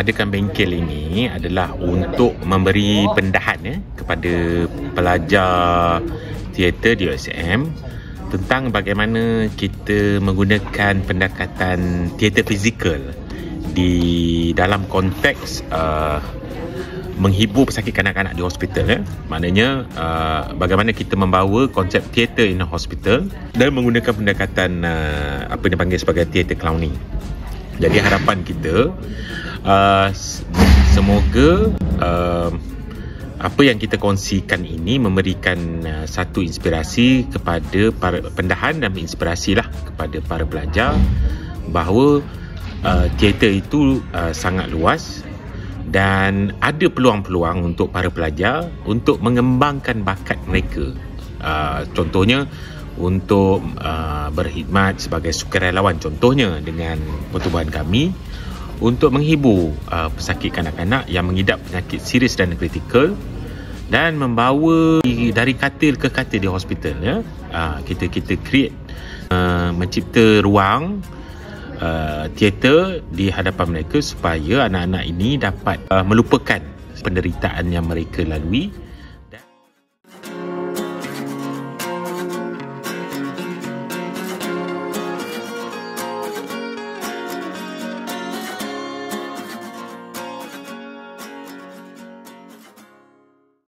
adakan bengkel ini adalah untuk memberi pendahan kepada pelajar teater di USM tentang bagaimana kita menggunakan pendekatan teater fizikal di dalam konteks menghibur pesakit kanak-kanak di hospital. Maknanya bagaimana kita membawa konsep teater in a hospital dan menggunakan pendekatan apa yang dipanggil sebagai teater clowning. Jadi harapan kita semoga apa yang kita kongsikan ini memberikan satu inspirasi kepada para pendahan dan inspirasi lah kepada para pelajar bahawa teater itu sangat luas dan ada peluang-peluang untuk para pelajar untuk mengembangkan bakat mereka. Contohnya untuk berkhidmat sebagai sukarelawan, contohnya dengan pertubuhan kami untuk menghibur pesakit kanak-kanak yang mengidap penyakit serius dan kritikal dan membawa dari katil ke katil di hospital. Kita create mencipta ruang teater di hadapan mereka supaya anak-anak ini dapat melupakan penderitaan yang mereka lalui